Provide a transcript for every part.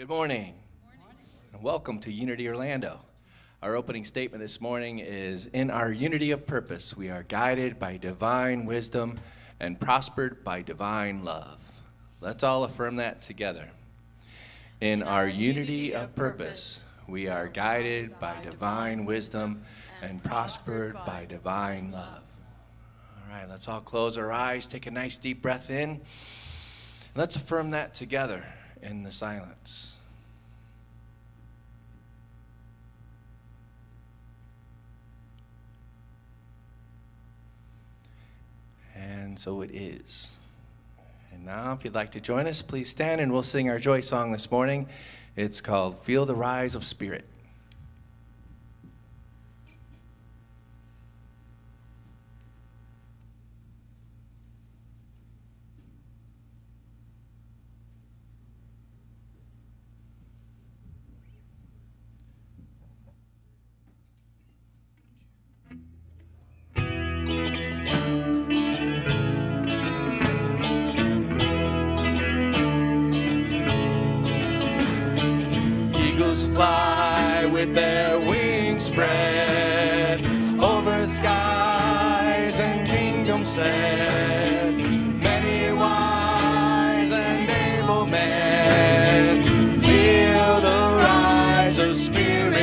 Good morning, and welcome to Unity Orlando. Our opening statement this morning is, in our unity of purpose, we are guided by divine wisdom and prospered by divine love. Let's all affirm that together. In our unity of purpose, we are guided by divine wisdom and prospered by divine love. All right, let's all close our eyes, take a nice deep breath in. Let's affirm that together in the silence. And so it is. And now, if you'd like to join us, please stand and we'll sing our joy song this morning. It's called Feel the Rise of Spirit. Fly with their wings spread over skies and kingdoms set. Many wise and able men feel the rise of spirit,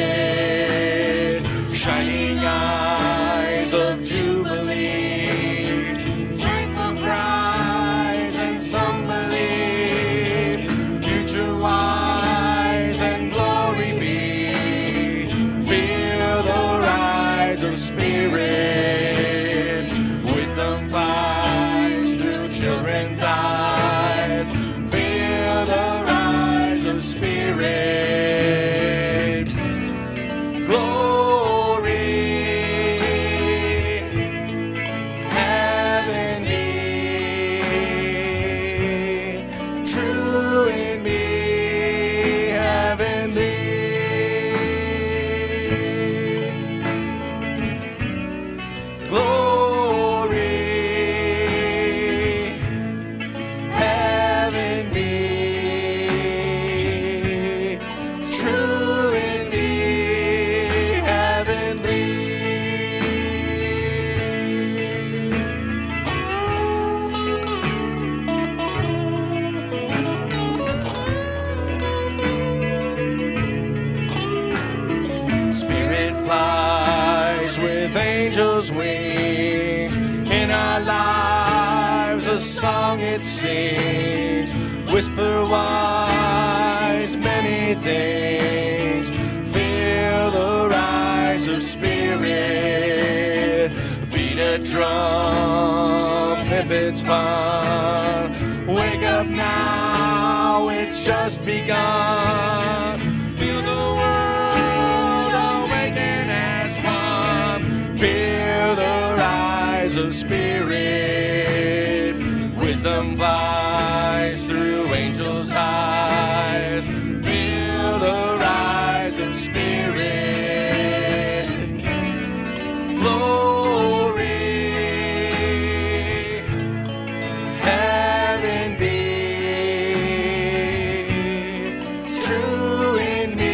shining eyes of jubilee, joyful cries and some believe, future wise and glory be. Feel the rise of spirit. Wisdom flies through children's eyes. Feel the rise of spirit. Glory, heavenly, true in me. With angels' wings, in our lives a song it sings. Whisper wise many things. Feel the rise of spirit. Beat a drum if it's fun. Wake up now, it's just begun. Feel the world awaken as one. Feel the rise of spirit. Wisdom flies through angels' eyes. Feel the rise of spirit. Glory, heaven be, true in me.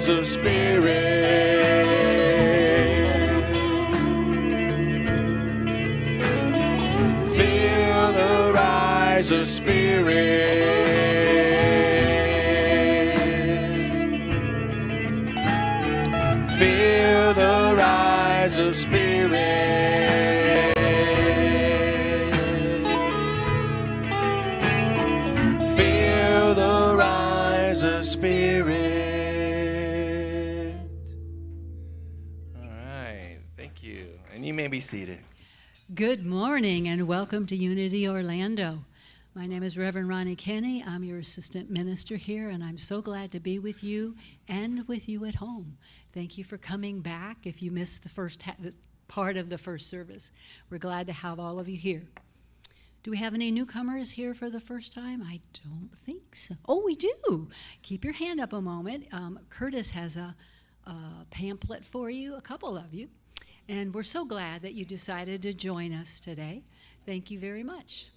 Of spirit, feel the rise of spirit, feel the rise of spirit, feel the rise of spirit. You may be seated. Good morning and welcome to Unity Orlando. My name is Reverend Ronnie Kenny. I'm your assistant minister here, and I'm so glad to be with you and with you at home. Thank you for coming back if you missed the first part of the first service. We're glad to have all of you here. Do we have any newcomers here for the first time? I don't think so. Oh, we do. Keep your hand up a moment. Curtis has a pamphlet for you, a couple of you, and we're so glad that you decided to join us today. Thank you very much.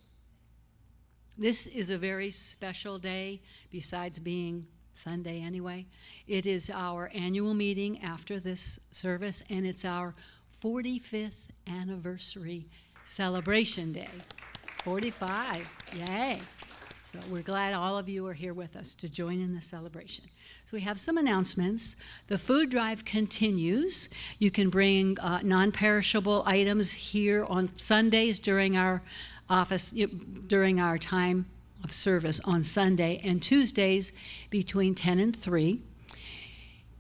This is a very special day, besides being Sunday anyway. It is our annual meeting after this service, and it's our 45th anniversary celebration day. 45, yay. So we're glad all of you are here with us to join in the celebration. So we have some announcements. The food drive continues. You can bring non-perishable items here on Sundays during our time of service on Sunday, and Tuesdays between 10 and 3.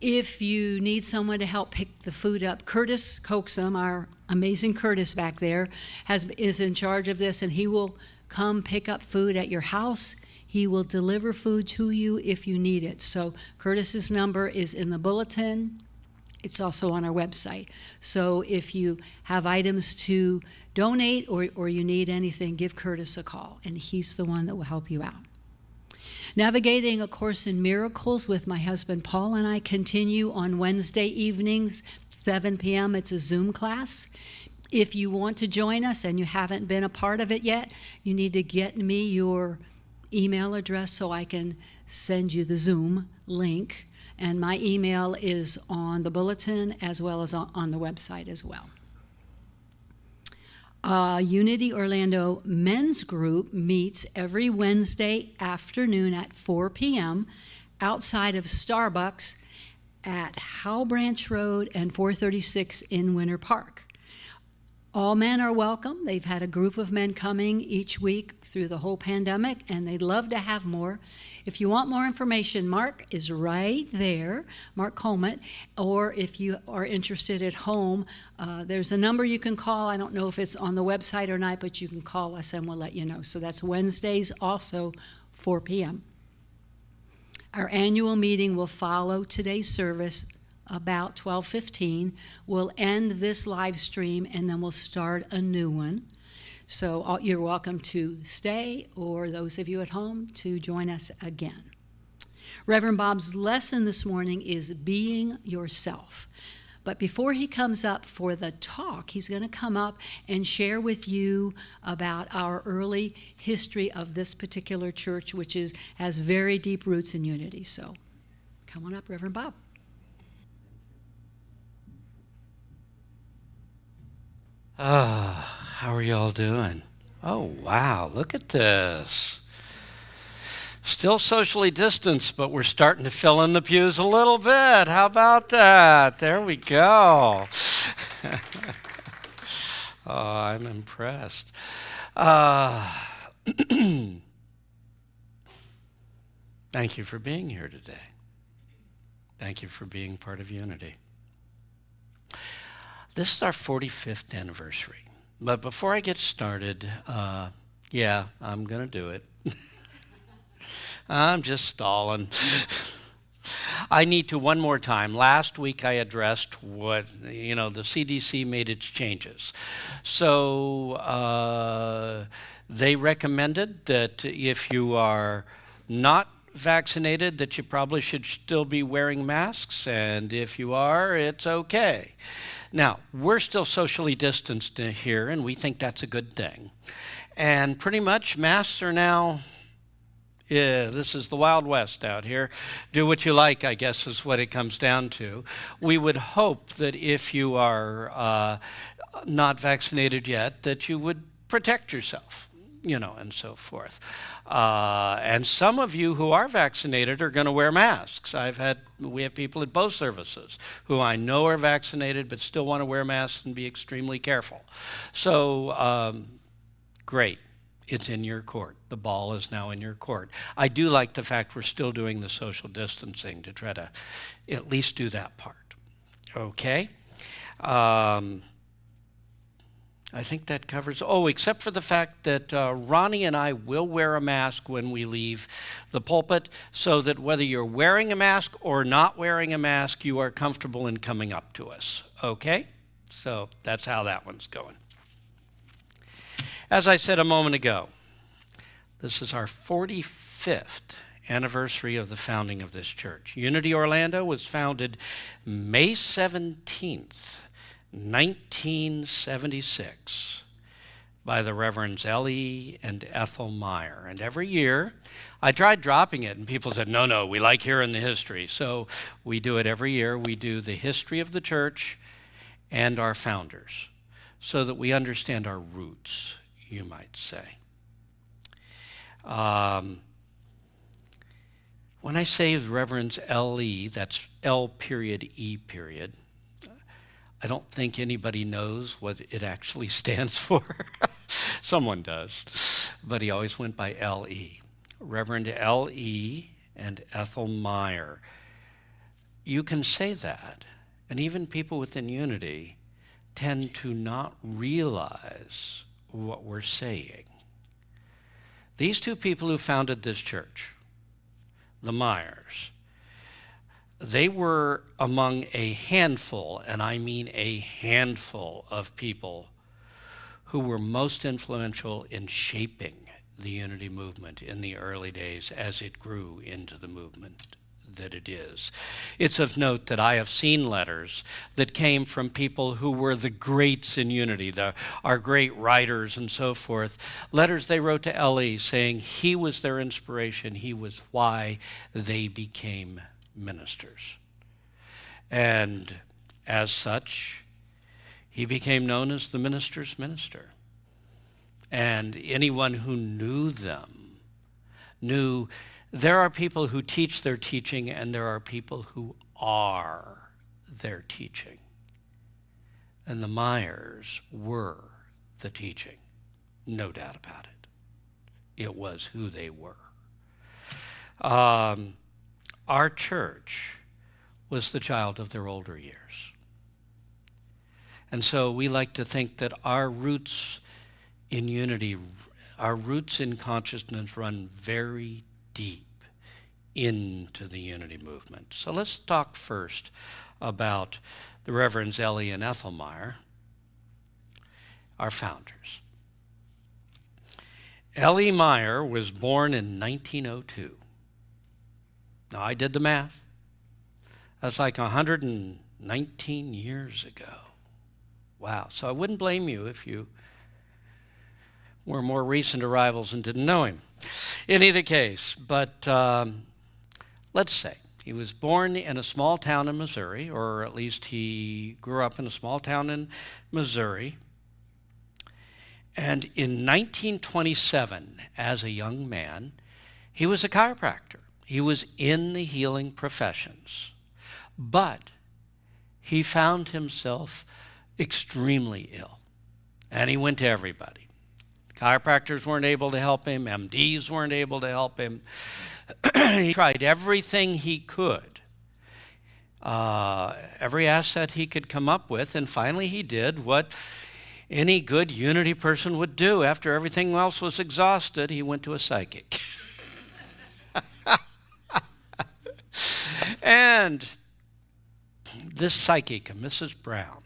If you need someone to help pick the food up, Curtis Coaxum, our amazing Curtis back there, is in charge of this, and he will come pick up food at your house. He will deliver food to you if you need it. So Curtis's number is in the bulletin. It's also on our website. So if you have items to donate or you need anything, give Curtis a call, and he's the one that will help you out. Navigating A Course in Miracles with my husband Paul and I continue on Wednesday evenings, 7 p.m. It's a Zoom class. If you want to join us and you haven't been a part of it yet, you need to get me your email address so I can send you the Zoom link. And my email is on the bulletin as well as on the website as well. Unity Orlando Men's Group meets every Wednesday afternoon at 4 p.m. outside of Starbucks at Howe Branch Road and 436 in Winter Park. All men are welcome. They've had a group of men coming each week through the whole pandemic, and they'd love to have more. If you want more information, Mark is right there, Mark Coleman, or if you are interested at home, there's a number you can call. I don't know if it's on the website or not, but you can call us and we'll let you know. So that's Wednesdays, also 4 p.m. Our annual meeting will follow today's service about 12:15. We'll end this live stream and then we'll start a new one. So you're welcome to stay, or those of you at home to join us again. Reverend Bob's lesson this morning is being yourself. But before he comes up for the talk, he's going to come up and share with you about our early history of this particular church, which has very deep roots in unity. So come on up, Reverend Bob. How are y'all doing? Oh, wow, look at this. Still socially distanced, but we're starting to fill in the pews a little bit. How about that? There we go. Oh, I'm impressed. Thank you for being here today. Thank you for being part of Unity. This is our 45th anniversary. But before I get started, I'm going to do it. I'm just stalling. I need to one more time. Last week I addressed what, the CDC made its changes. So they recommended that if you are not vaccinated, that you probably should still be wearing masks, and if you are, it's okay. Now, we're still socially distanced here, and we think that's a good thing. And pretty much masks are now, this is the Wild West out here. Do what you like, I guess, is what it comes down to. We would hope that if you are not vaccinated yet, that you would protect yourself, and so forth. And some of you who are vaccinated are going to wear masks. We have people at both services who I know are vaccinated but still want to wear masks and be extremely careful. So, great. It's in your court. The ball is now in your court. I do like the fact we're still doing the social distancing to try to at least do that part. Okay? I think that covers, except for the fact that Ronnie and I will wear a mask when we leave the pulpit, so that whether you're wearing a mask or not wearing a mask, you are comfortable in coming up to us, okay? So that's how that one's going. As I said a moment ago, this is our 45th anniversary of the founding of this church. Unity Orlando was founded May 17th, 1976 by the Reverends Ellie and Ethel Meyer. And every year, I tried dropping it, and people said, no, we like hearing the history. So we do it every year. We do the history of the church and our founders, so that we understand our roots, you might say. When I say the Reverends L.E., that's L.E. I don't think anybody knows what it actually stands for. Someone does, but he always went by L.E. Reverend L.E. and Ethel Meyer. You can say that, and even people within Unity tend to not realize what we're saying. These two people who founded this church, the Meyers, they were among a handful, and I mean a handful of people who were most influential in shaping the Unity movement in the early days as it grew into the movement that it is. It's of note that I have seen letters that came from people who were the greats in Unity, our great writers and so forth, letters they wrote to Ellie saying he was their inspiration, he was why they became ministers. And as such, he became known as the minister's minister. And anyone who knew them knew there are people who teach their teaching, and there are people who are their teaching. And the Meyers were the teaching, no doubt about it. It was who they were. Our church was the child of their older years. And so we like to think that our roots in Unity, our roots in consciousness run very deep into the Unity movement. So let's talk first about the Reverends Ellie and Ethel Meyer, our founders. Ellie Meyer was born in 1902. Now, I did the math. That's like 119 years ago. Wow. So I wouldn't blame you if you were more recent arrivals and didn't know him. In either case, but let's say he was born in a small town in Missouri, or at least he grew up in a small town in Missouri. And in 1927, as a young man, he was a chiropractor. He was in the healing professions, but he found himself extremely ill, and he went to everybody. Chiropractors weren't able to help him. MDs weren't able to help him. He tried everything he could, every asset he could come up with, and finally he did what any good Unity person would do. After everything else was exhausted, he went to a psychic. And this psychic, Mrs. Brown,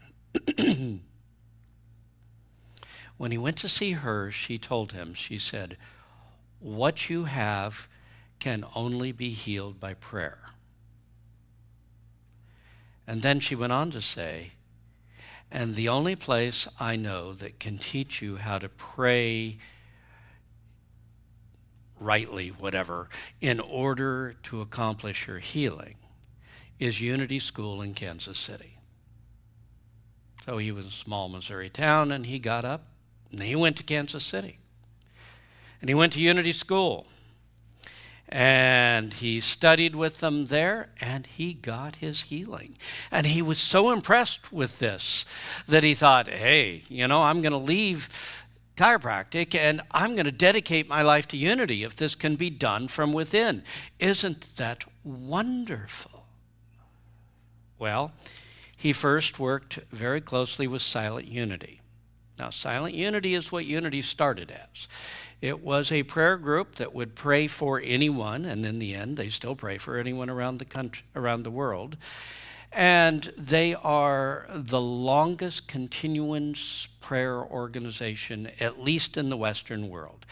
when he went to see her, she told him, she said, "What you have can only be healed by prayer." And then she went on to say, "And the only place I know that can teach you how to pray rightly, whatever, in order to accomplish your healing is Unity School in Kansas City." So he was in a small Missouri town, and he got up, and he went to Kansas City. And he went to Unity School. And he studied with them there, and he got his healing. And he was so impressed with this that he thought, hey, I'm going to leave chiropractic, and I'm going to dedicate my life to Unity if this can be done from within. Isn't that wonderful? Well, he first worked very closely with Silent Unity. Now, Silent Unity is what Unity started as. It was a prayer group that would pray for anyone, and in the end, they still pray for anyone around the country, around the world. And they are the longest continuance prayer organization, at least in the Western world.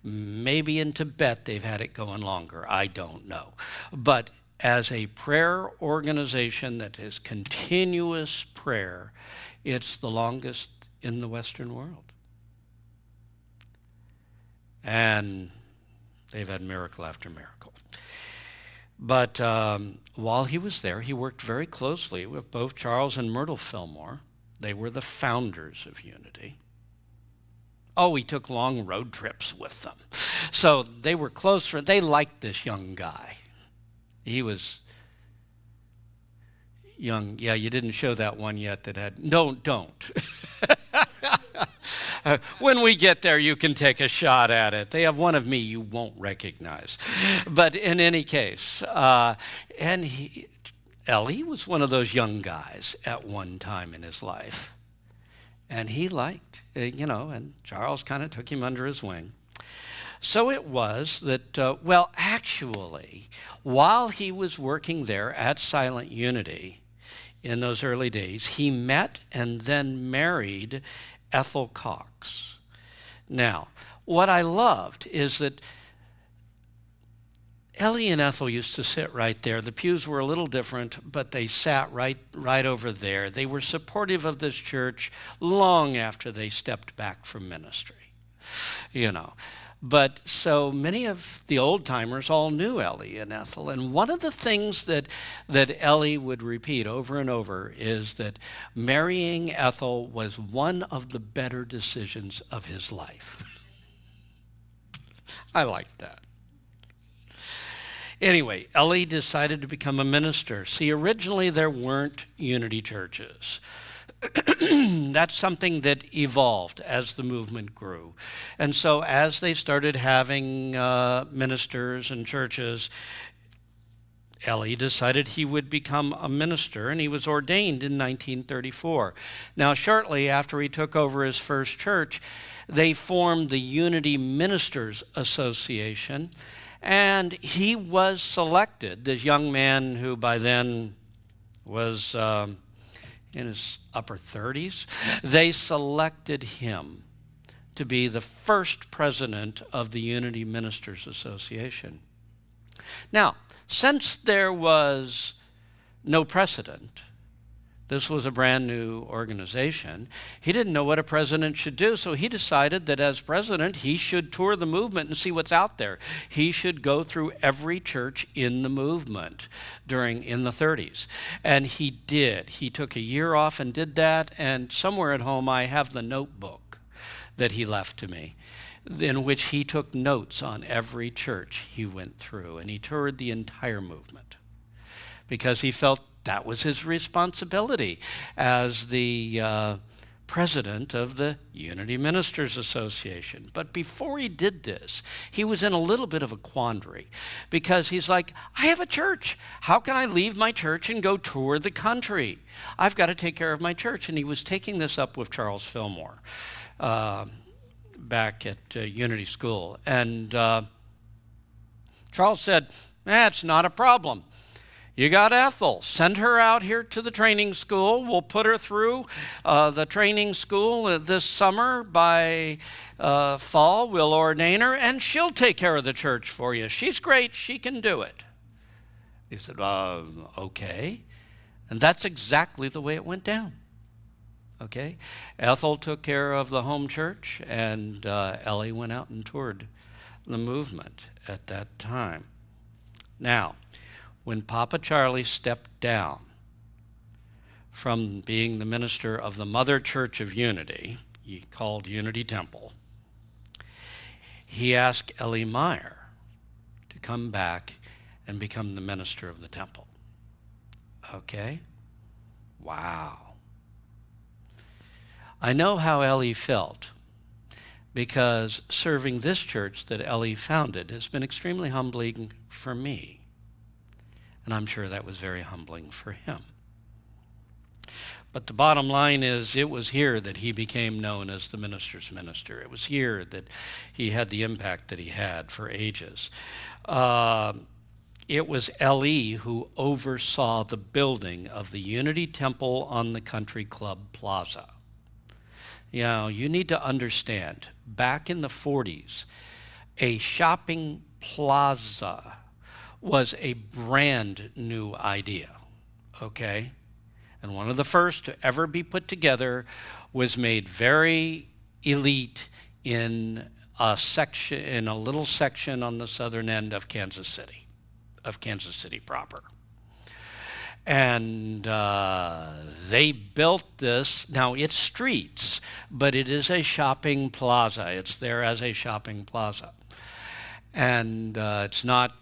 Maybe in Tibet they've had it going longer. I don't know. But as a prayer organization that is continuous prayer, it's the longest in the Western world. And they've had miracle after miracle. But while he was there, he worked very closely with both Charles and Myrtle Fillmore. They were the founders of Unity. Oh, he took long road trips with them. So they were close friends. They liked this young guy. He was young. Yeah, you didn't show that one yet that had... No, don't. When we get there, you can take a shot at it. They have one of me you won't recognize. But in any case, Ellie was one of those young guys at one time in his life. And he liked, and Charles kind of took him under his wing. So it was that, actually, while he was working there at Silent Unity in those early days, he met and then married Ethel Cox. Now, what I loved is that Ellie and Ethel used to sit right there. The pews were a little different, but they sat right over there. They were supportive of this church long after they stepped back from ministry, But so many of the old-timers all knew Ellie and Ethel. And one of the things that Ellie would repeat over and over is that marrying Ethel was one of the better decisions of his life. I like that. Anyway, Ellie decided to become a minister. See, originally there weren't Unity churches. That's something that evolved as the movement grew. And so as they started having ministers and churches, Ellie decided he would become a minister, and he was ordained in 1934. Now, shortly after he took over his first church, they formed the Unity Ministers Association, and he was selected, this young man who by then was in his upper 30s. They selected him to be the first president of the Unity Ministers Association. Now, since there was no precedent, this was a brand new organization, he didn't know what a president should do, so he decided that as president, he should tour the movement and see what's out there. He should go through every church in the movement in the 30s. And he did. He took a year off and did that, and somewhere at home I have the notebook that he left to me, in which he took notes on every church he went through, and he toured the entire movement because he felt that was his responsibility as the president of the Unity Ministers Association. But before he did this, he was in a little bit of a quandary because he's like, I have a church. How can I leave my church and go tour the country? I've got to take care of my church. And he was taking this up with Charles Fillmore back at Unity School. And Charles said, that's not a problem. You got Ethel. Send her out here to the training school. We'll put her through the training school this summer. By fall, we'll ordain her, and she'll take care of the church for you. She's great. She can do it. He said, okay. And that's exactly the way it went down. Okay? Ethel took care of the home church, and Ellie went out and toured the movement at that time. Now, when Papa Charlie stepped down from being the minister of the Mother Church of Unity, he called Unity Temple, he asked Ellie Meyer to come back and become the minister of the temple. Okay? Wow. I know how Ellie felt because serving this church that Ellie founded has been extremely humbling for me. And I'm sure that was very humbling for him. But the bottom line is, it was here that he became known as the minister's minister. It was here that he had the impact that he had for ages. It was L.E. who oversaw the building of the Unity Temple on the Country Club Plaza. You know, you need to understand, back in the 40s, a shopping plaza was a brand new idea, okay? And one of the first to ever be put together, was made very elite in a little section on the southern end of Kansas City proper. And they built this. Now, it's streets, but it is a shopping plaza. It's there as a shopping plaza. And it's not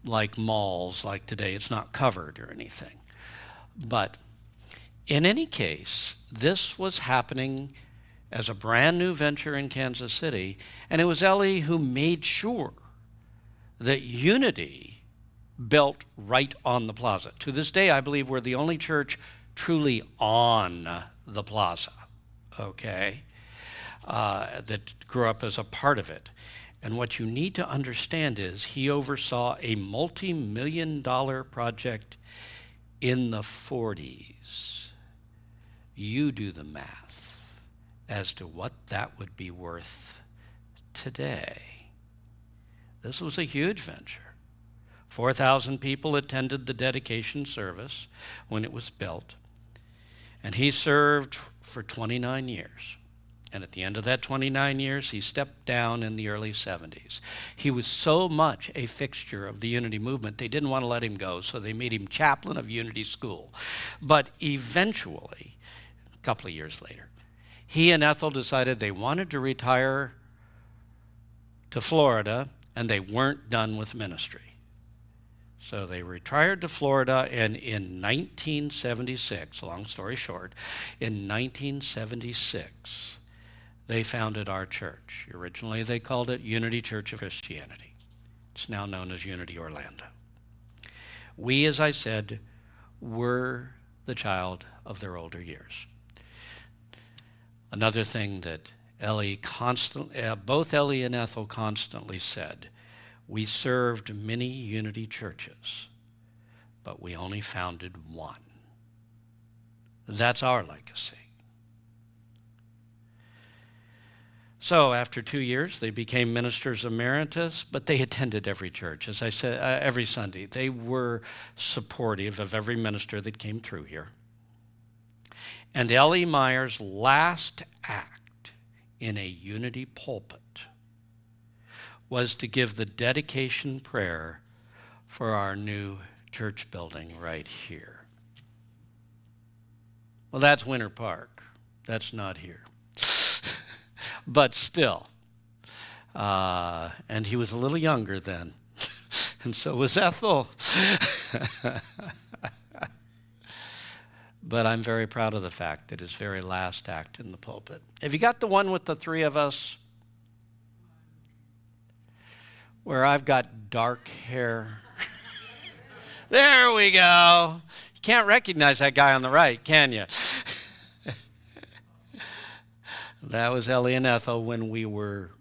like malls like today. It's not covered or anything. But in any case, this was happening as a brand new venture in Kansas City, and it was L.E. who made sure that Unity built right on the plaza. To this day, I believe we're the only church truly on the plaza, okay, that grew up as a part of it. And what you need to understand is he oversaw a multi-million-dollar project in the 40s. You do the math as to what that would be worth today. This was a huge venture. 4,000 people attended the dedication service when it was built. And he served for 29 years. And at the end of that 29 years, he stepped down in the early 70s. He was so much a fixture of the Unity movement, they didn't want to let him go, so they made him chaplain of Unity School. But eventually, a couple of years later, he and Ethel decided they wanted to retire to Florida, and they weren't done with ministry. So they retired to Florida, and in 1976, long story short, in 1976, they founded our church. Originally, they called it Unity Church of Christianity. It's now known as Unity Orlando. We, as I said, were the child of their older years. Another thing that both Ellie and Ethel constantly said, we served many Unity churches, but we only founded one. That's our legacy. So after 2 years, they became ministers emeritus, but they attended every church. As I said, every Sunday. They were supportive of every minister that came through here. And L.E. Meyer's last act in a Unity pulpit was to give the dedication prayer for our new church building right here. Well, that's Winter Park. That's not here. But still. And he was a little younger then. And so was Ethel. But I'm very proud of the fact that his very last act in the pulpit. Have you got the one with the three of us? Where I've got dark hair. There we go. You can't recognize that guy on the right, can you? That was Ellie and Ethel when we were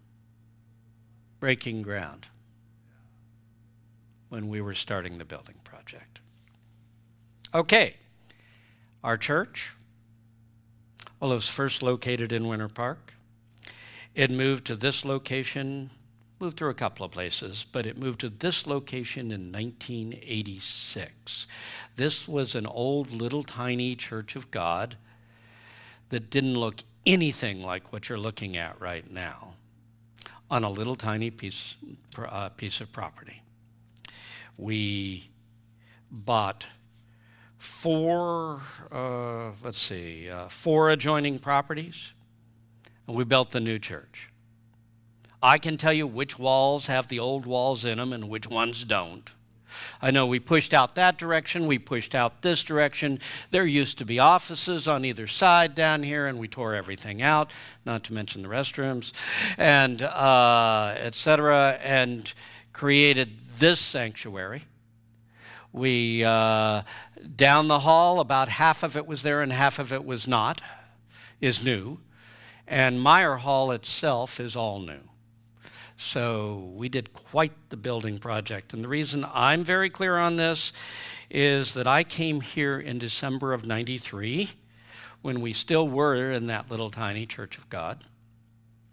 breaking ground, when we were starting the building project. Okay, our church, well, it was first located in Winter Park. It moved to this location, moved through a couple of places, but it moved to this location in 1986. This was an old little tiny Church of God that didn't look anything like what you're looking at right now on a little tiny piece of property. We bought four adjoining properties, and we built the new church. I can tell you which walls have the old walls in them and which ones don't. I know we pushed out that direction, we pushed out this direction. There used to be offices on either side down here, and we tore everything out, not to mention the restrooms, and et cetera, and created this sanctuary, We, down the hall, about half of it was there and half of it was not, is new. And Meyer Hall itself is all new. So we did quite the building project. And the reason I'm very clear on this is that I came here in December of '93 when we still were in that little tiny Church of God,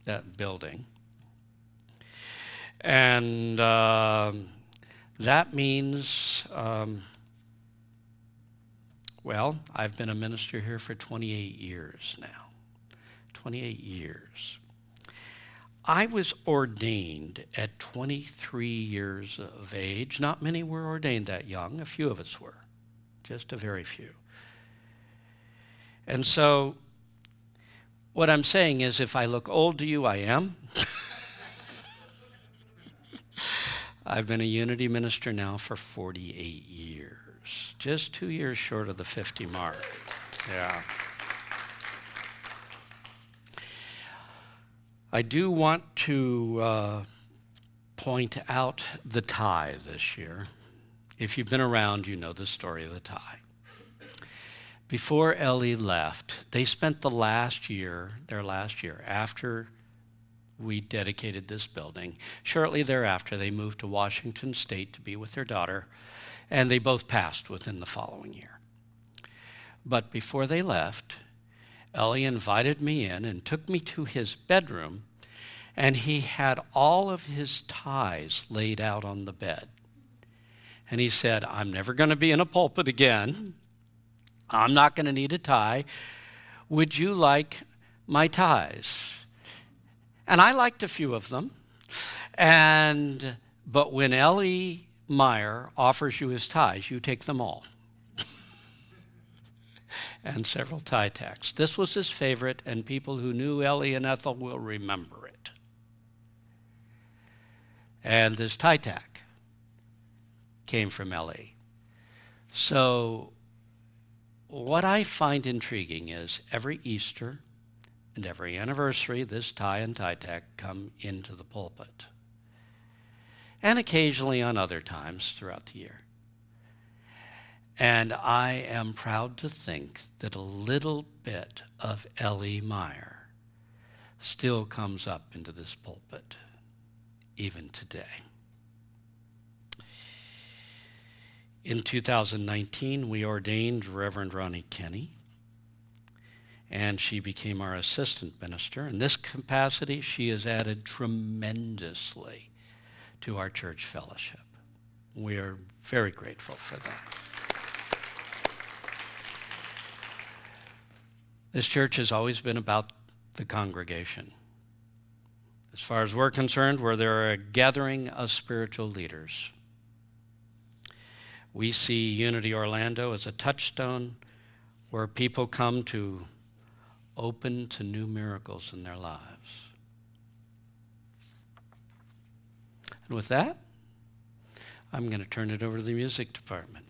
that building. And that means, well, I've been a minister here for 28 years now. 28 years. I was ordained at 23 years of age. Not many were ordained that young. A few of us were, just a very few. And so what I'm saying is, if I look old to you, I am. I've been a Unity minister now for 48 years, just 2 years short of the 50 mark. Yeah. I do want to point out the tie this year. If you've been around, you know the story of the tie. Before Ellie left, they spent their last year, after we dedicated this building. Shortly thereafter, they moved to Washington State to be with their daughter, and they both passed within the following year. But before they left, Ellie invited me in and took me to his bedroom, and he had all of his ties laid out on the bed. And he said, I'm never going to be in a pulpit again. I'm not going to need a tie. Would you like my ties? And I liked a few of them. But when Ellie Meyer offers you his ties, you take them all. And several tie tacks. This was his favorite, and people who knew Ellie and Ethel will remember it. And this tie tack came from Ellie. So what I find intriguing is every Easter and every anniversary, this tie and tie tack come into the pulpit. And occasionally on other times throughout the year. And I am proud to think that a little bit of Ellie Meyer still comes up into this pulpit, even today. In 2019, we ordained Reverend Ronnie Kenny, and she became our assistant minister. In this capacity, she has added tremendously to our church fellowship. We are very grateful for that. This church has always been about the congregation. As far as we're concerned, where there are a gathering of spiritual leaders. We see Unity Orlando as a touchstone where people come to open to new miracles in their lives. And with that, I'm going to turn it over to the music department.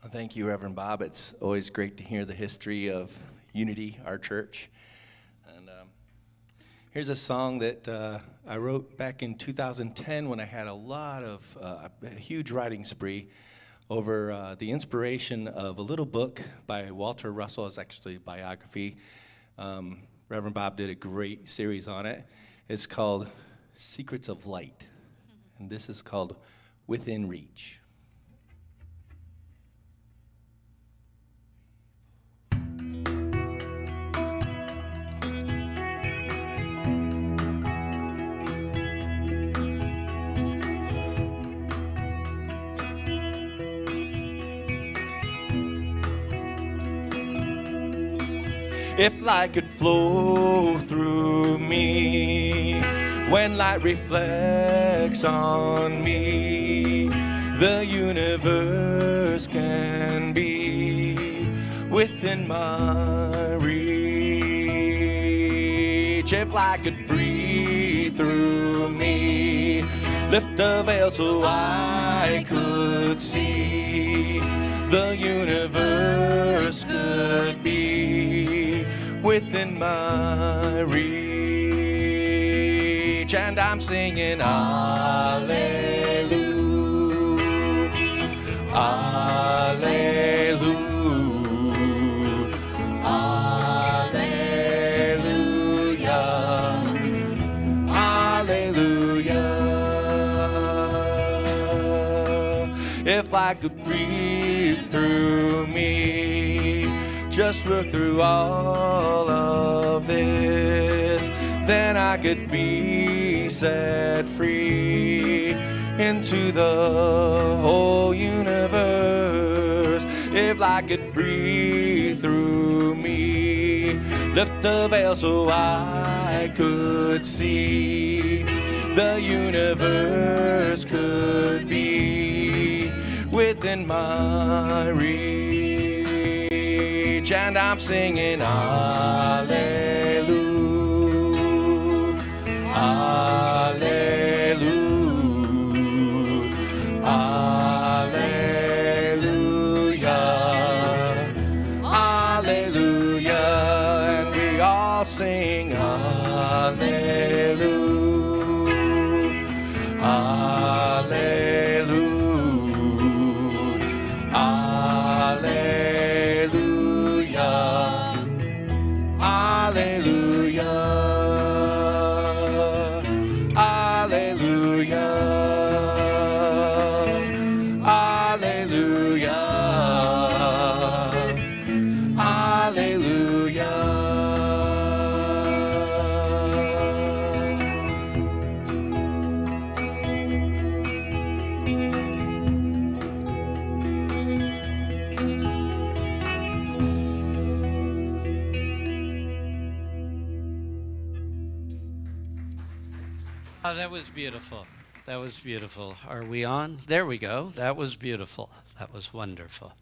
Well, thank you, Reverend Bob. It's always great to hear the history of Unity, our church. And here's a song that I wrote back in 2010 when I had a lot of, a huge writing spree over the inspiration of a little book by Walter Russell. It's actually a biography. Reverend Bob did a great series on it. It's called Secrets of Light. And this is called Within Reach. If light could flow through me, when light reflects on me, the universe can be within my reach. If light could breathe through me. Lift the veil so I could see. The universe could be within my reach. And I'm singing hallelujah, hallelujah, hallelujah, hallelujah. If I could breathe through me, just look through all of this, then I could be set free into the whole universe. If I could breathe through me, lift the veil so I could see. The universe could be within my reach. And I'm singing hallelujah, hallelujah, hallelujah, hallelujah. And we all sing hallelujah, hallelujah, hallelujah, hallelujah, hallelujah, hallelujah, hallelujah. Oh, that was beautiful. That was beautiful. Are we on? There we go. That was beautiful. That was wonderful.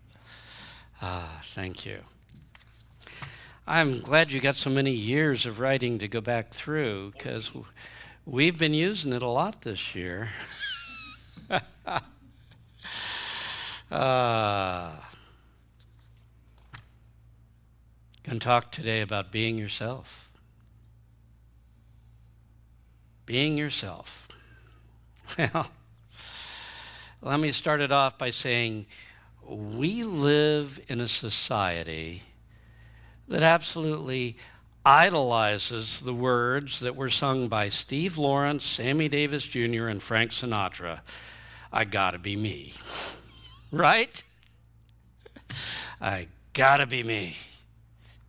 Ah, thank you. I'm glad you got so many years of writing to go back through, because we've been using it a lot this year. Going to talk today about being yourself. Being yourself. Well, let me start it off by saying we live in a society that absolutely idolizes the words that were sung by Steve Lawrence, Sammy Davis Jr., and Frank Sinatra. I gotta be me. Right? I gotta be me.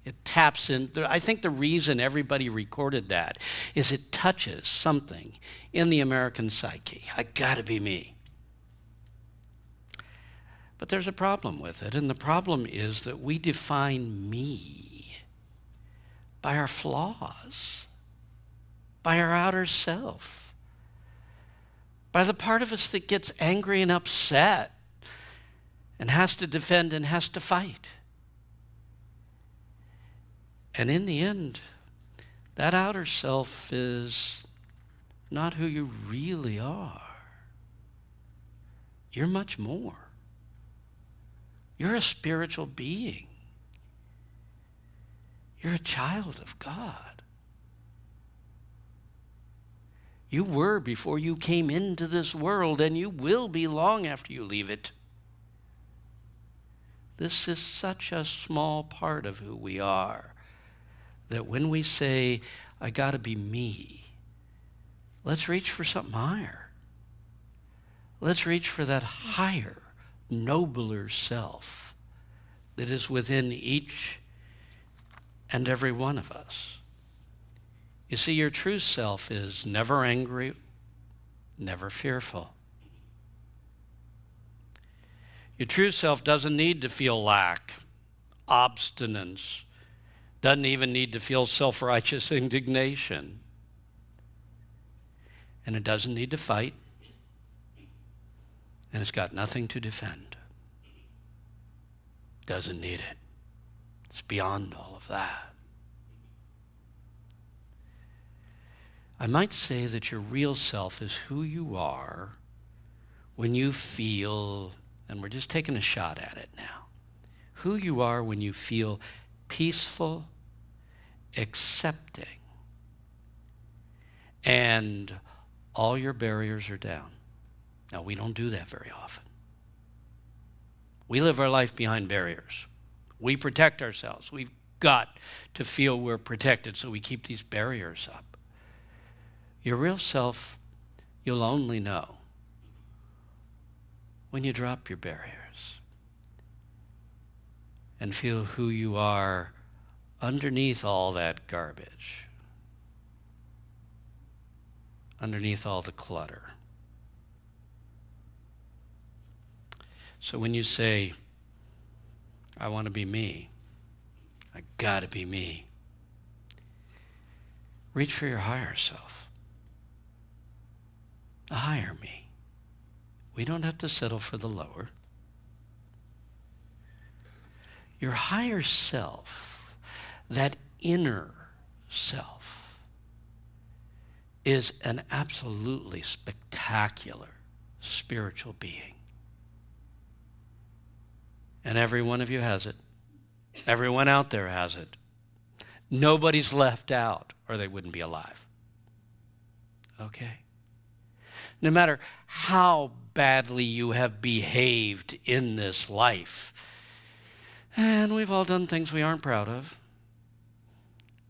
It taps in. I think the reason everybody recorded that is it touches something in the American psyche. I gotta be me. But there's a problem with it, and the problem is that we define me by our flaws, by our outer self, by the part of us that gets angry and upset and has to defend and has to fight. And in the end, that outer self is not who you really are. You're much more. You're a spiritual being. You're a child of God. You were before you came into this world, and you will be long after you leave it. This is such a small part of who we are that when we say, I gotta be me, let's reach for something higher. Let's reach for that higher, nobler self that is within each and every one of us. You see, your true self is never angry, never fearful. Your true self doesn't need to feel lack, obstinance, doesn't even need to feel self-righteous indignation. And it doesn't need to fight. And it's got nothing to defend. Doesn't need it. It's beyond all of that. I might say that your real self is who you are when you feel, and we're just taking a shot at it now, who you are when you feel peaceful, accepting, and all your barriers are down. Now, we don't do that very often. We live our life behind barriers. We protect ourselves. We've got to feel we're protected, so we keep these barriers up. Your real self, you'll only know when you drop your barriers and feel who you are underneath all that garbage, underneath all the clutter. So when you say, I want to be me, I gotta be me, reach for your higher self, the higher me. We don't have to settle for the lower. Your higher self, that inner self, is an absolutely spectacular spiritual being. And every one of you has it. Everyone out there has it. Nobody's left out, or they wouldn't be alive. Okay? No matter how badly you have behaved in this life, and we've all done things we aren't proud of.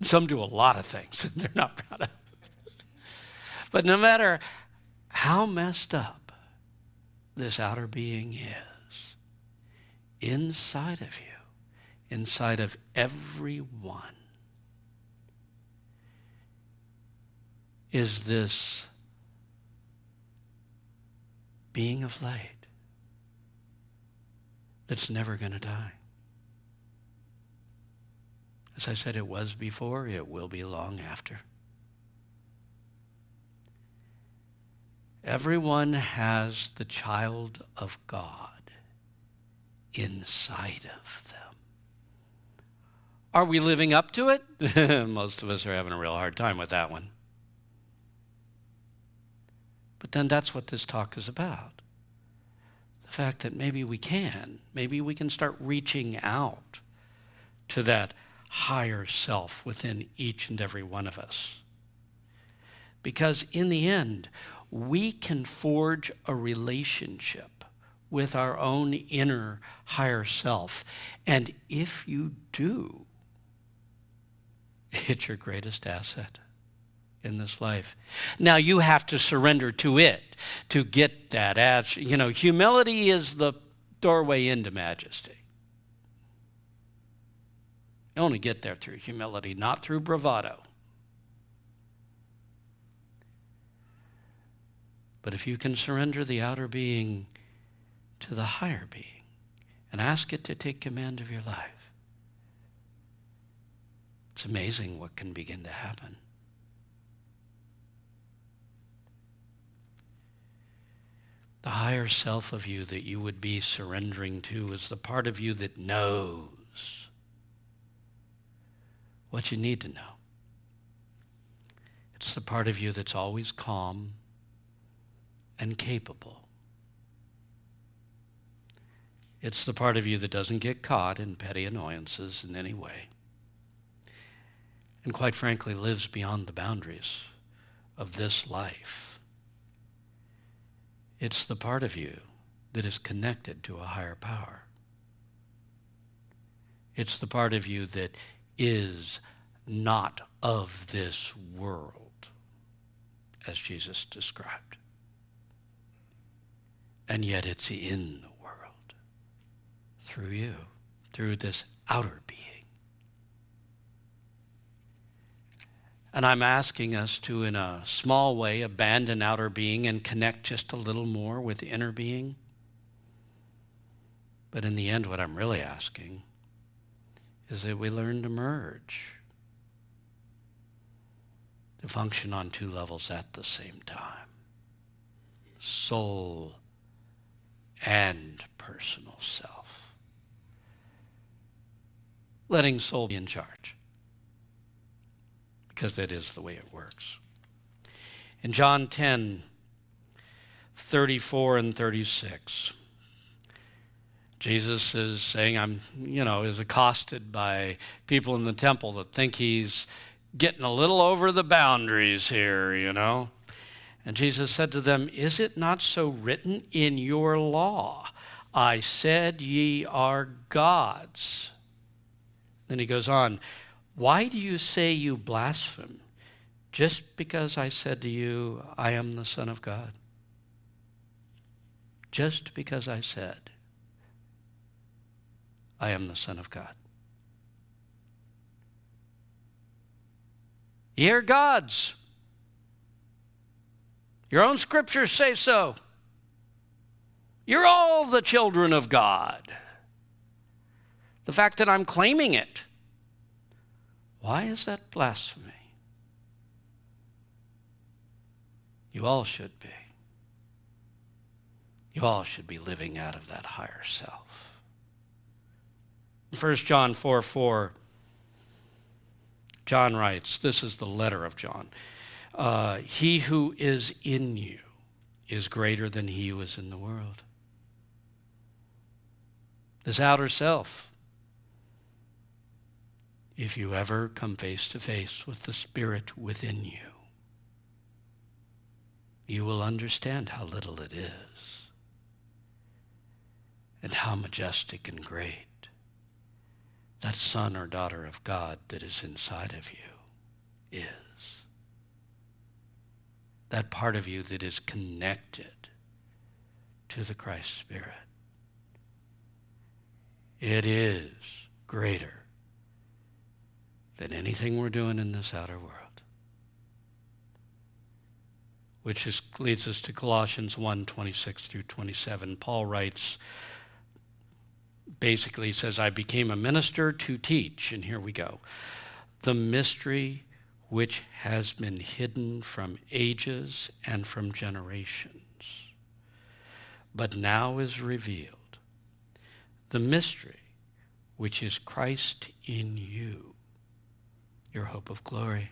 Some do a lot of things that they're not proud of. But no matter how messed up this outer being is, inside of you, inside of everyone, is this being of light that's never going to die. As I said, it was before, it will be long after. Everyone has the child of God inside of them. Are we living up to it? Most of us are having a real hard time with that one. But then that's what this talk is about. The fact that maybe we can start reaching out to that higher self within each and every one of us. Because in the end, we can forge a relationship with our own inner higher self. And if you do, it's your greatest asset in this life. Now you have to surrender to it to get that. Humility is the doorway into majesty. You only get there through humility, not through bravado. But if you can surrender the outer being to the higher being and ask it to take command of your life, it's amazing what can begin to happen. The higher self of you that you would be surrendering to is the part of you that knows what you need to know. It's the part of you that's always calm and capable. It's the part of you that doesn't get caught in petty annoyances in any way. And quite frankly, lives beyond the boundaries of this life. It's the part of you that is connected to a higher power. It's the part of you that is not of this world, as Jesus described. And yet it's in the world, through you, through this outer being. And I'm asking us to, in a small way, abandon outer being and connect just a little more with inner being. But in the end, what I'm really asking is that we learn to merge, to function on two levels at the same time. Soul and personal self. Letting soul be in charge, because that is the way it works. In John 10:34 and 36, Jesus is saying, is accosted by people in the temple that think he's getting a little over the boundaries here, And Jesus said to them, "Is it not so written in your law? I said ye are gods." Then he goes on, "Why do you say you blaspheme? Just because I said to you, I am the Son of God." Just because I said, I am the Son of God. Ye are gods. Your own scriptures say so. You're all the children of God. The fact that I'm claiming it, why is that blasphemy? You all should be. You all should be living out of that higher self. 1 John 4:4, John writes, this is the letter of John, "He who is in you is greater than he who is in the world." This outer self, if you ever come face to face with the Spirit within you, you will understand how little it is and how majestic and great that son or daughter of God that is inside of you is. That part of you that is connected to the Christ Spirit. It is greater than anything we're doing in this outer world. Which leads us to Colossians 1:26 through 27. Paul writes, basically, he says, "I became a minister to teach," and here we go, "the mystery which has been hidden from ages and from generations, but now is revealed. The mystery which is Christ in you, your hope of glory."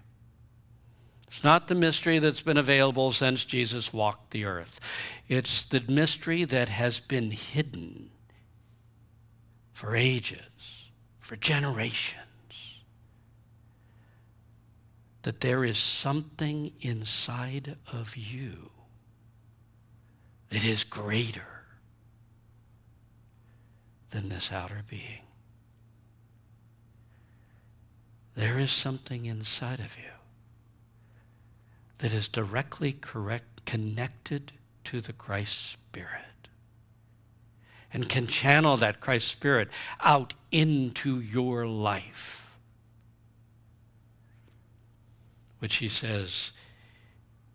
It's not the mystery that's been available since Jesus walked the earth. It's the mystery that has been hidden for ages, for generations. That there is something inside of you that is greater than this outer being. There is something inside of you that is directly connected to the Christ Spirit and can channel that Christ Spirit out into your life, which he says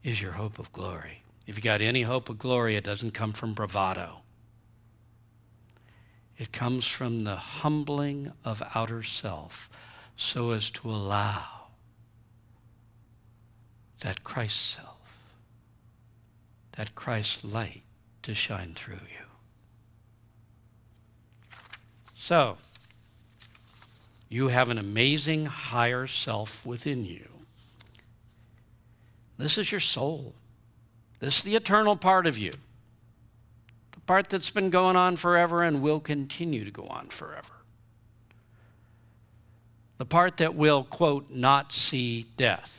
is your hope of glory. If you got any hope of glory, it doesn't come from bravado. It comes from the humbling of outer self so as to allow that Christ self, that Christ light to shine through you. So, you have an amazing higher self within you. This is your soul. This is the eternal part of you. The part that's been going on forever and will continue to go on forever. The part that will, quote, not see death.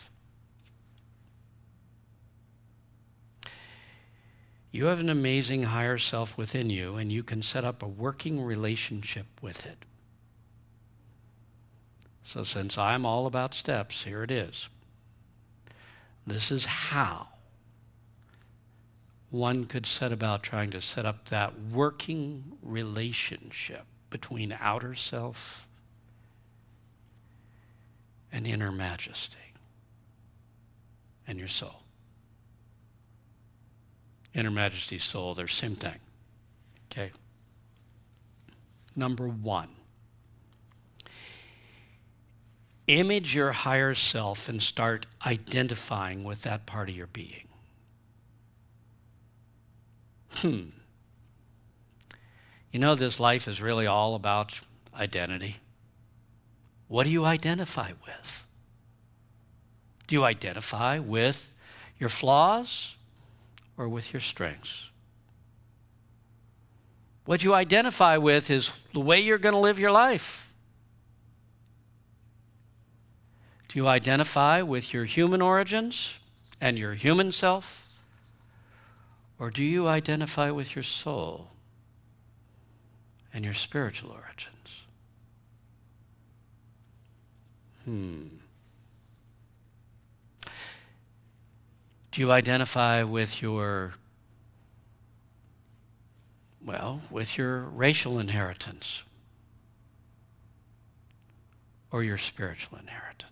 You have an amazing higher self within you, and you can set up a working relationship with it. So since I'm all about steps, here it is. This is how one could set about trying to set up that working relationship between outer self and inner majesty and your soul. Inner majesty, soul, they're the same thing. Okay? Number one, image your higher self and start identifying with that part of your being. You know, this life is really all about identity. What do you identify with? Do you identify with your flaws or with your strengths? What you identify with is the way you're going to live your life. Do you identify with your human origins and your human self? Or do you identify with your soul and your spiritual origins? Do you identify with your racial inheritance or your spiritual inheritance?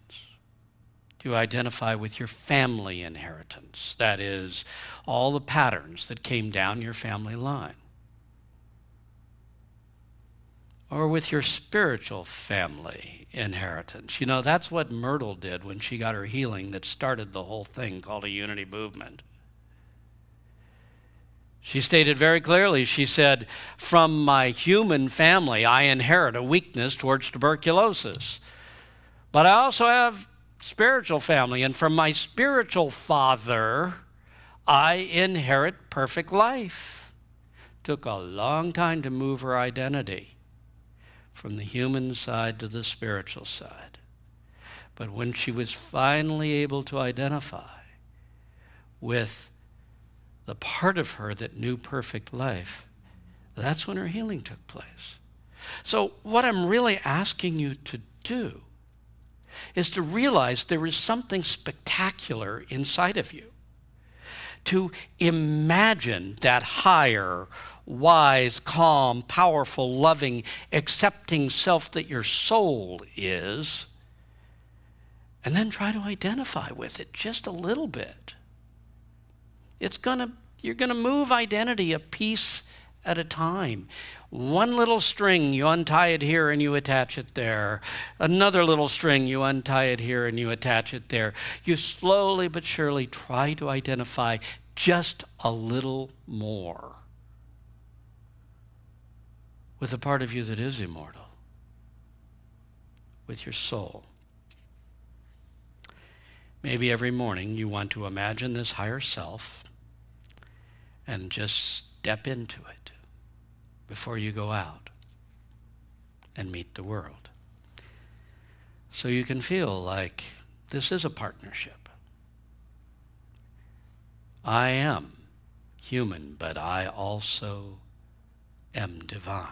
Do you identify with your family inheritance? That is, all the patterns that came down your family line. Or with your spiritual family inheritance. You know, that's what Myrtle did when she got her healing that started the whole thing called a unity movement. She stated very clearly, she said, from my human family, I inherit a weakness towards tuberculosis. But I also have spiritual family, and from my spiritual father, I inherit perfect life. Took a long time to move her identity from the human side to the spiritual side. But when she was finally able to identify with the part of her that knew perfect life, that's when her healing took place. So what I'm really asking you to do is to realize there is something spectacular inside of you. To imagine that higher, wise, calm, powerful, loving, accepting self that your soul is, and then try to identify with it just a little bit. You're gonna move identity a piece at a time. One little string, you untie it here and you attach it there. Another little string, you untie it here and you attach it there. You slowly but surely try to identify just a little more with the part of you that is immortal, with your soul. Maybe every morning you want to imagine this higher self and just step into it before you go out and meet the world. So you can feel like this is a partnership. I am human, but I also am divine.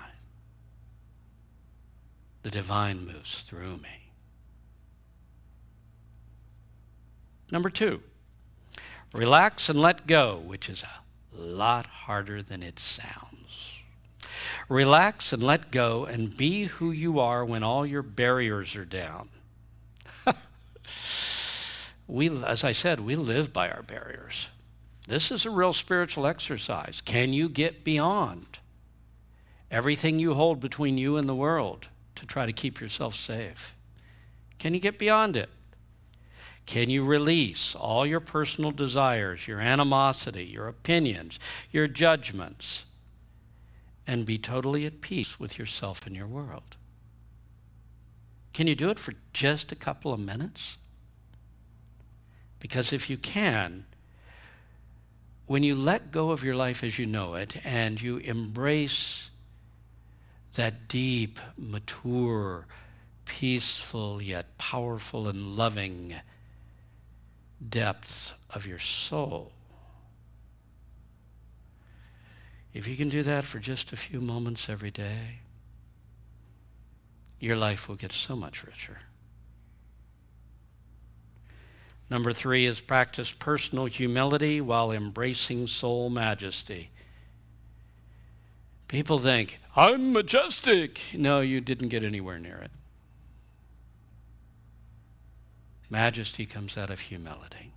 The divine moves through me. Number 2, relax and let go, which is a lot harder than it sounds. Relax and let go and be who you are when all your barriers are down. As I said, we live by our barriers. This is a real spiritual exercise. Can you get beyond everything you hold between you and the world to try to keep yourself safe? Can you get beyond it? Can you release all your personal desires, your animosity, your opinions, your judgments, and be totally at peace with yourself and your world? Can you do it for just a couple of minutes? Because if you can, when you let go of your life as you know it and you embrace that deep, mature, peaceful, yet powerful and loving depths of your soul, if you can do that for just a few moments every day, your life will get so much richer. Number 3 is practice personal humility while embracing soul majesty. People think, I'm majestic. No, you didn't get anywhere near it. Majesty comes out of humility.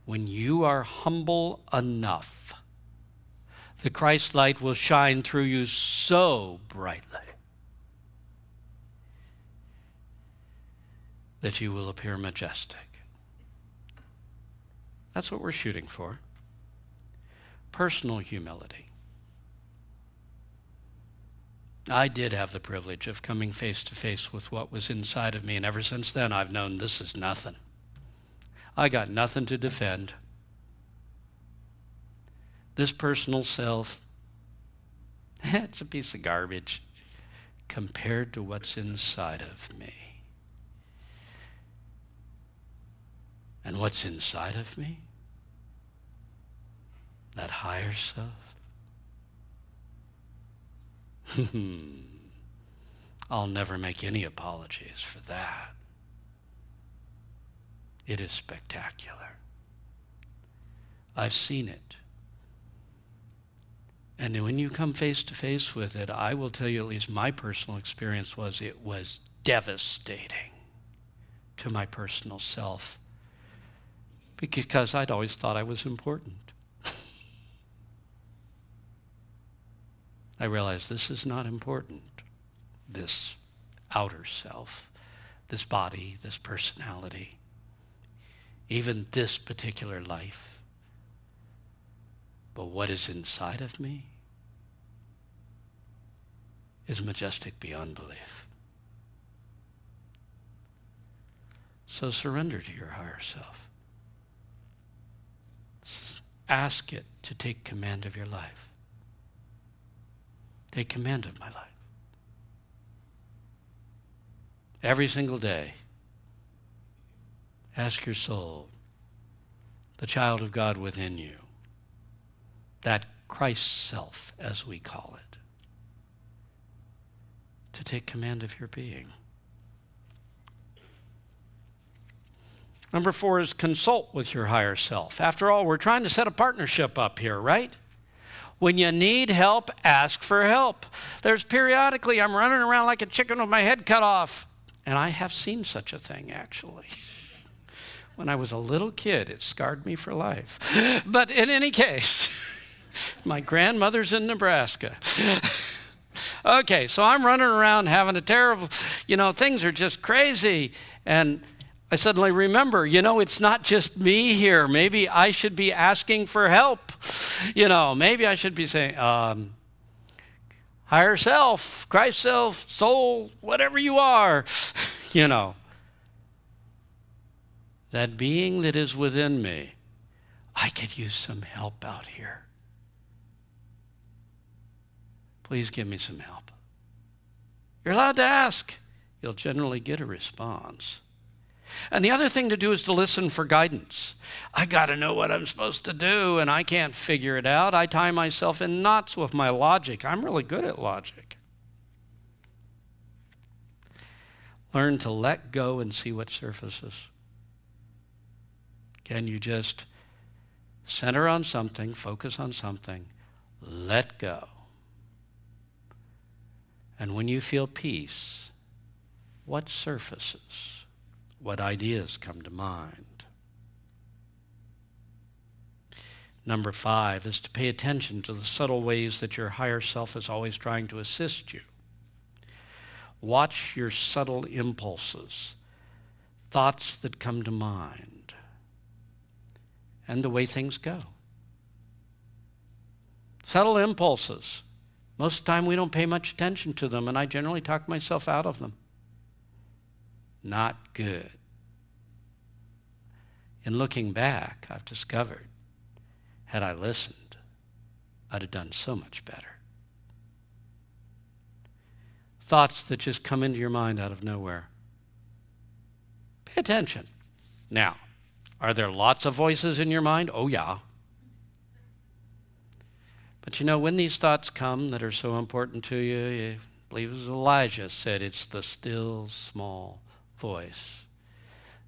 When you are humble enough, the Christ light will shine through you so brightly that you will appear majestic. That's what we're shooting for. Personal humility. I did have the privilege of coming face to face with what was inside of me, and ever since then I've known this is nothing. I got nothing to defend. This personal self, it's a piece of garbage compared to what's inside of me. And what's inside of me? That higher self. I'll never make any apologies for that. It is spectacular. I've seen it. And when you come face to face with it, I will tell you, at least my personal experience was, it was devastating to my personal self, because I'd always thought I was important. I realized this is not important, this outer self, this body, this personality, even this particular life. But what is inside of me is majestic beyond belief. So surrender to your higher self. Ask it to take command of your life. Take command of my life. Every single day, ask your soul, the child of God within you, that Christ self, as we call it, to take command of your being. Number 4 is consult with your higher self. After all, we're trying to set a partnership up here, right? When you need help, ask for help. There's periodically, I'm running around like a chicken with my head cut off. And I have seen such a thing, actually. When I was a little kid, it scarred me for life. But in any case, my grandmother's in Nebraska. Okay, so I'm running around having a terrible, things are just crazy. And I suddenly remember, it's not just me here. Maybe I should be asking for help. Maybe I should be saying, higher self, Christ self, soul, whatever you are, that being that is within me, I could use some help out here. Please give me some help. You're allowed to ask. You'll generally get a response. And the other thing to do is to listen for guidance. I got to know what I'm supposed to do, and I can't figure it out. I tie myself in knots with my logic. I'm really good at logic. Learn to let go and see what surfaces. Can you just center on something, focus on something, let go? And when you feel peace, what surfaces? What ideas come to mind? Number 5 is to pay attention to the subtle ways that your higher self is always trying to assist you. Watch your subtle impulses, thoughts that come to mind, and the way things go. Subtle impulses. Most of the time we don't pay much attention to them, and I generally talk myself out of them. Not good. In looking back, I've discovered, had I listened, I'd have done so much better. Thoughts that just come into your mind out of nowhere. Pay attention. Now, are there lots of voices in your mind? Oh, yeah. But when these thoughts come that are so important to you, I believe it was Elijah said, it's the still small voice,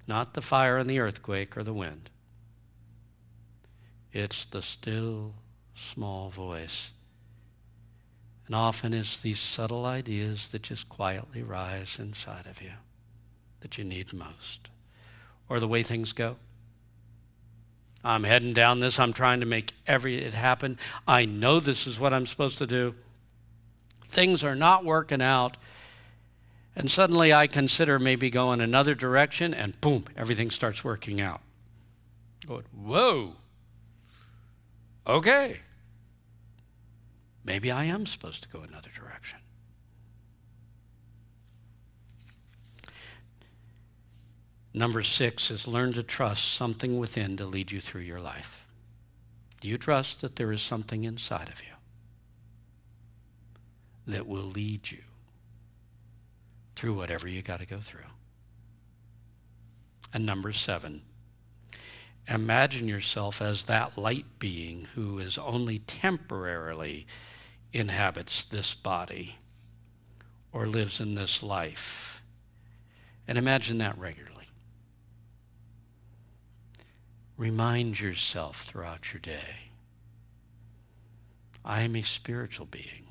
not the fire and the earthquake or the wind. It's the still small voice. And often it's these subtle ideas that just quietly rise inside of you that you need most. Or the way things go. I'm heading down this. I'm trying to make it happen. I know this is what I'm supposed to do. Things are not working out. And suddenly I consider maybe going another direction, and boom, everything starts working out. Going, whoa. Okay. Maybe I am supposed to go another direction. Number 6 is learn to trust something within to lead you through your life. Do you trust that there is something inside of you that will lead you through whatever you got to go through? And number 7, imagine yourself as that light being who is only temporarily inhabits this body or lives in this life. And imagine that regularly. Remind yourself throughout your day, I am a spiritual being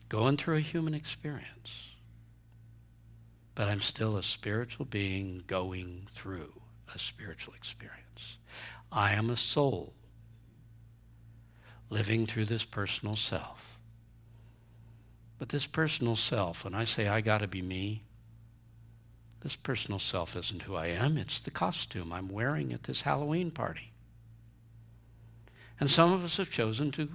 going through a human experience, but I'm still a spiritual being going through a spiritual experience. I am a soul living through this personal self. But this personal self, when I say I gotta be me, this personal self isn't who I am. It's the costume I'm wearing at this Halloween party. And some of us have chosen to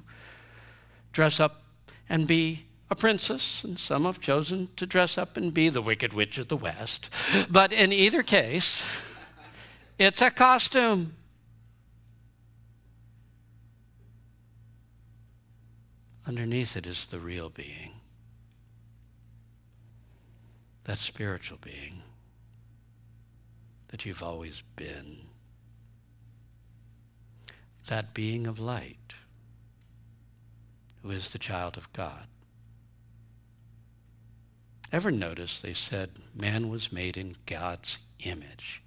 dress up and be a princess, and some have chosen to dress up and be the Wicked Witch of the West. But in either case, it's a costume. Underneath it is the real being, that spiritual being that you've always been, that being of light who is the child of God. Ever notice they said man was made in God's image?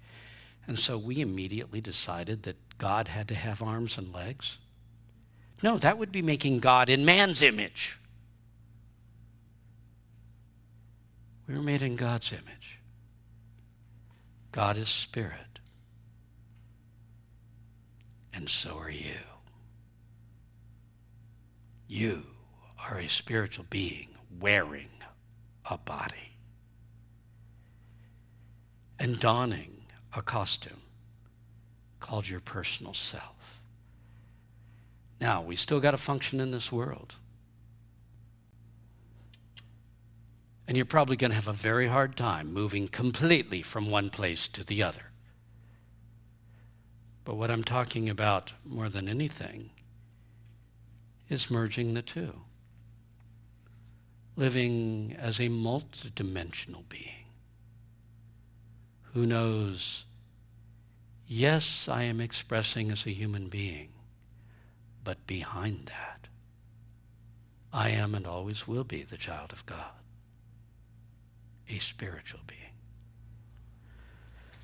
And so we immediately decided that God had to have arms and legs? No, that would be making God in man's image. We were made in God's image. God is spirit. And so are you. You are a spiritual being wearing a body and donning a costume called your personal self. Now, we still got to function in this world. And you're probably going to have a very hard time moving completely from one place to the other. But what I'm talking about more than anything is merging the two. Living as a multidimensional being who knows, yes, I am expressing as a human being, but behind that, I am and always will be the child of God, a spiritual being.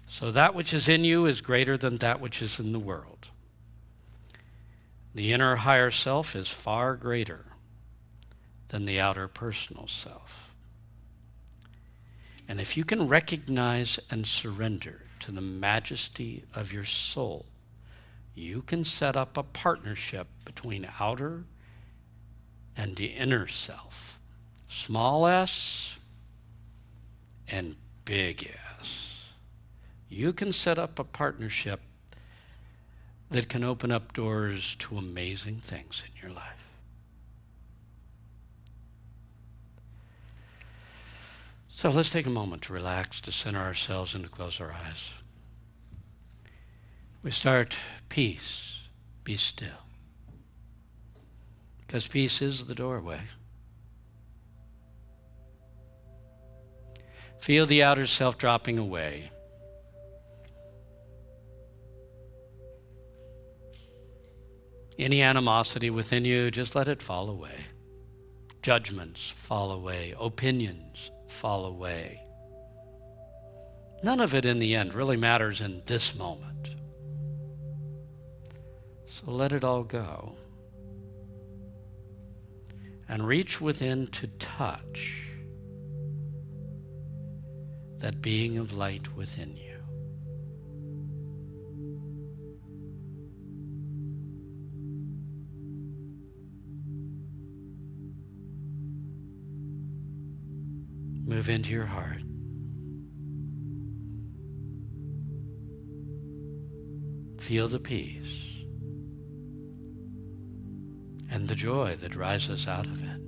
So that which is in you is greater than that which is in the world. The inner higher self is far greater than the outer personal self. And if you can recognize and surrender to the majesty of your soul, you can set up a partnership between outer and the inner self. Small s and big S. You can set up a partnership that can open up doors to amazing things in your life. So let's take a moment to relax, to center ourselves, and to close our eyes. We start peace, be still. Because peace is the doorway. Feel the outer self dropping away. Any animosity within you, just let it fall away. Judgments fall away. Opinions fall away. None of it in the end really matters in this moment. So let it all go. And reach within to touch that being of light within you. Move into your heart. Feel the peace and the joy that rises out of it.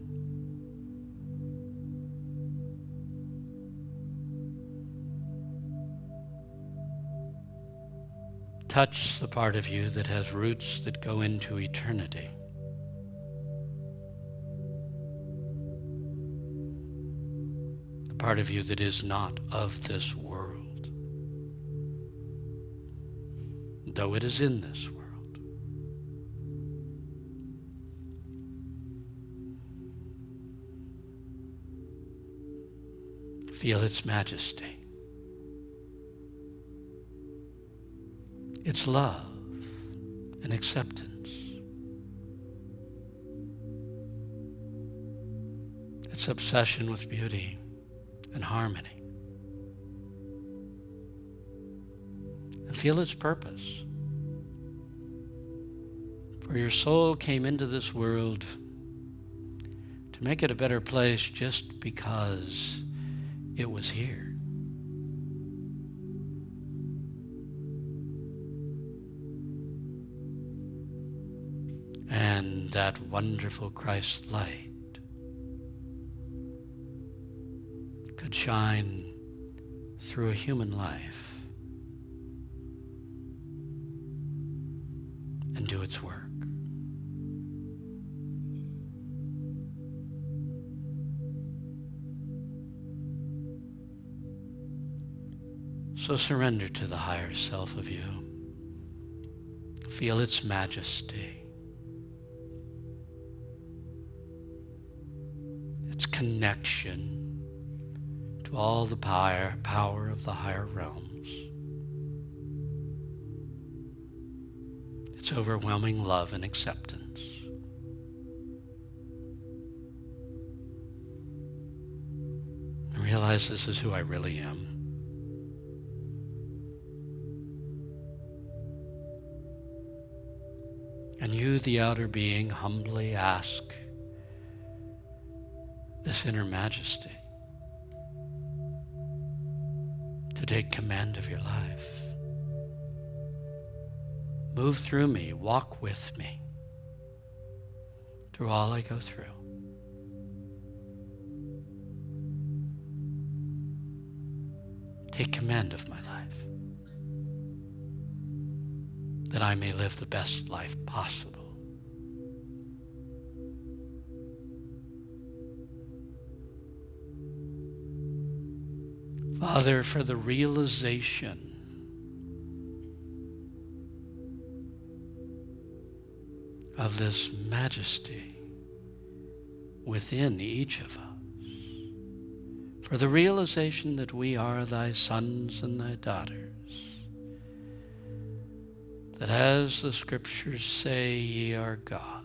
touch the part of you that has roots that go into eternity. The part of you that is not of this world, though it is in this world. Feel its majesty, its love and acceptance, its obsession with beauty and harmony. And feel its purpose. For your soul came into this world to make it a better place just because it was here. And that wonderful Christ light could shine through a human life and do its work. So surrender to the higher self of you. Feel its majesty, its connection to all the power of the higher realms, its overwhelming love and acceptance. And realize this is who I really am. And you, the outer being, humbly ask this inner majesty to take command of your life. Move through me, walk with me through all I go through. Take command of my life, that I may live the best life possible. Father, for the realization of this majesty within each of us, for the realization that we are thy sons and thy daughters, that as the scriptures say, ye are gods.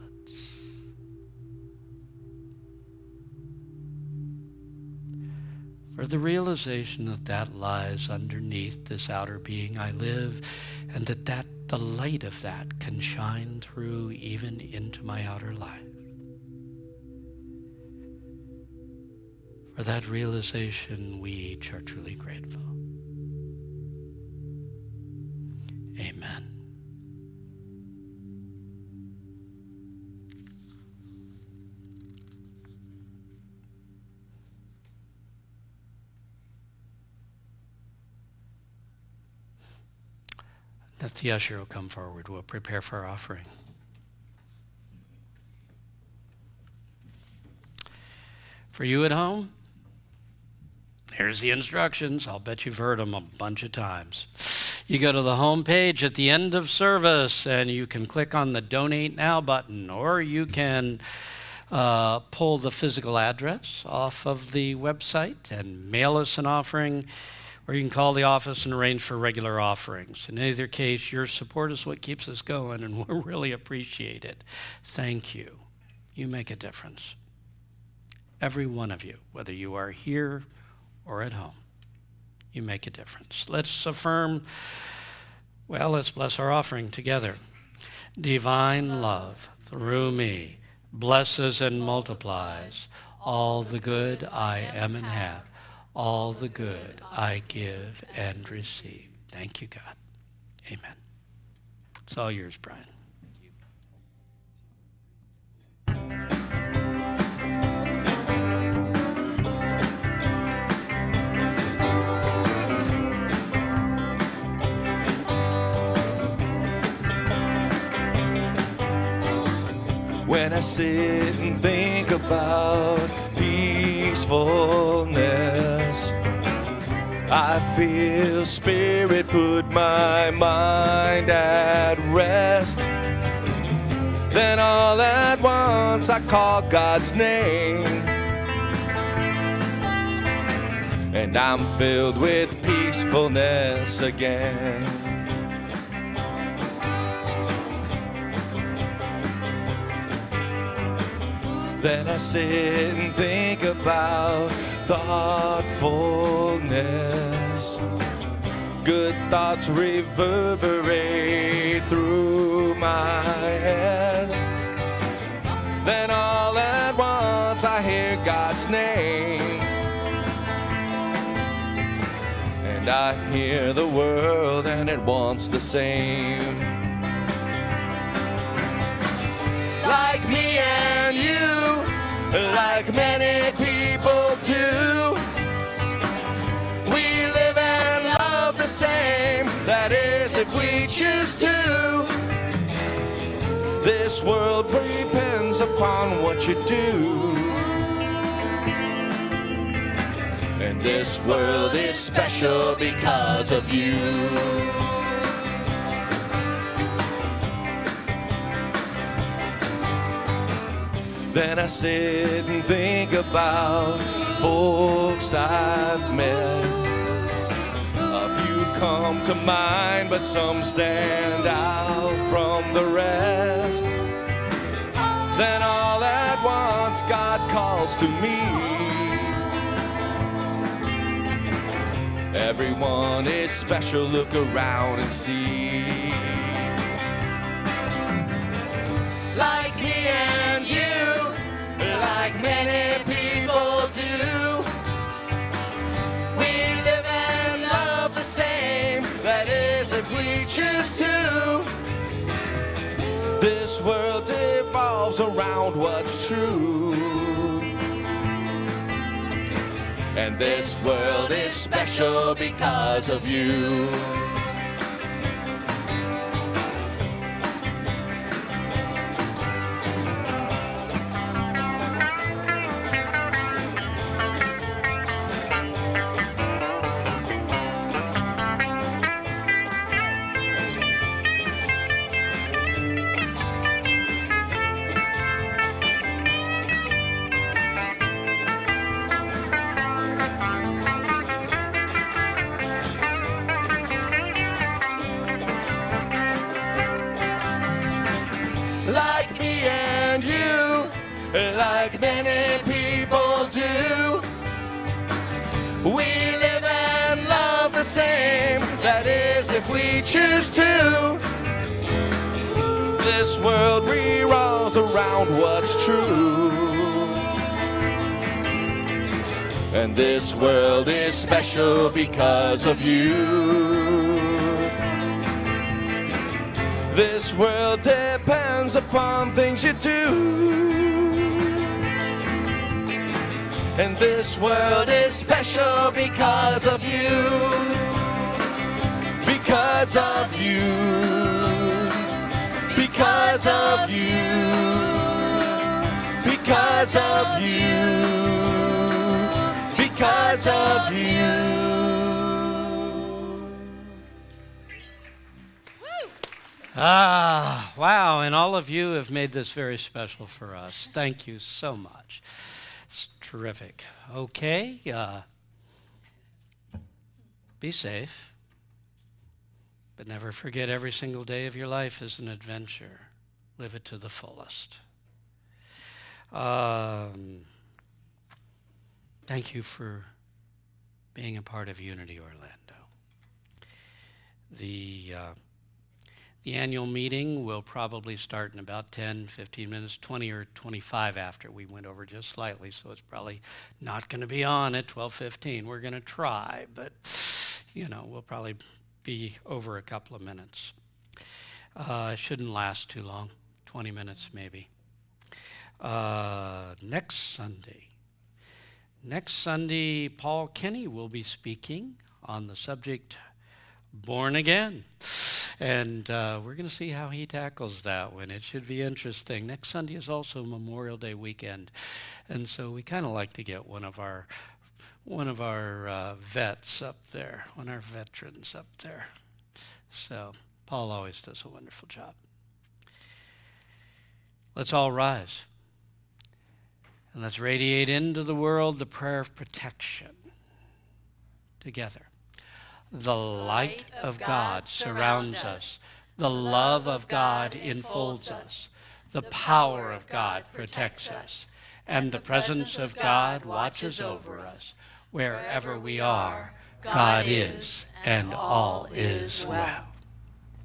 For the realization that that lies underneath this outer being I live, and that the light of that can shine through even into my outer life. For that realization, we each are truly grateful. Amen. Let the usher will come forward. We'll prepare for our offering. For you at home, here's the instructions. I'll bet you've heard them a bunch of times. You go to the home page at the end of service, and you can click on the Donate Now button, or you can pull the physical address off of the website and mail us an offering, or you can call the office and arrange for regular offerings. In either case, your support is what keeps us going, and we really appreciate it. Thank you. You make a difference. Every one of you, whether you are here or at home, you make a difference. Let's affirm, let's bless our offering together. Divine love, through me, blesses and multiplies all the good I am and have, all the good I give and receive. Thank you, God. Amen. It's all yours, Brian. I sit and think about peacefulness, I feel Spirit put my mind at rest. Then all at once I call God's name, and I'm filled with peacefulness again. Then I sit and think about thoughtfulness. Good thoughts reverberate through my head. Then all at once I hear God's name, and I hear the world and it wants the same. Like me and you, like many people do, we live and love the same. That is, if we choose to. This world depends upon what you do, and this world is special because of you. Then I sit and think about folks I've met. A few come to mind, but some stand out from the rest. Then all at once God calls to me. Everyone is special, look around and see. Like me and you, like many people do, we live and love the same. That is, if we choose to. This world revolves around what's true, and this world is special because of you. Like me and you, like many people do, we live and love the same. That is, if we choose to. This world revolves around what's true, and this world is special because of you. This world depends upon things you do, and this world is special because of you. Because of you. Because of you. Because of you. Because of you. Ah, wow, and all of you have made this very special for us. Thank you so much. It's terrific. Okay, be safe, but never forget every single day of your life is an adventure. Live it to the fullest. Thank you for being a part of Unity Orlando. The annual meeting will probably start in about 10, 15 minutes, 20 or 25 after. We went over just slightly, so it's probably not going to be on at 12:15. We're going to try, but, we'll probably be over a couple of minutes. It shouldn't last too long, 20 minutes maybe. Next Sunday, Paul Kenny will be speaking on the subject Born Again. And we're going to see how he tackles that one. It should be interesting. Next Sunday is also Memorial Day weekend. And so we kind of like to get one of our vets up there, one of our veterans up there. So Paul always does a wonderful job. Let's all rise. And let's radiate into the world the prayer of protection together. The light of God surrounds us. The love of God enfolds us. The power of God protects us. And the presence of God watches over us. Wherever we are, God is, and all is well.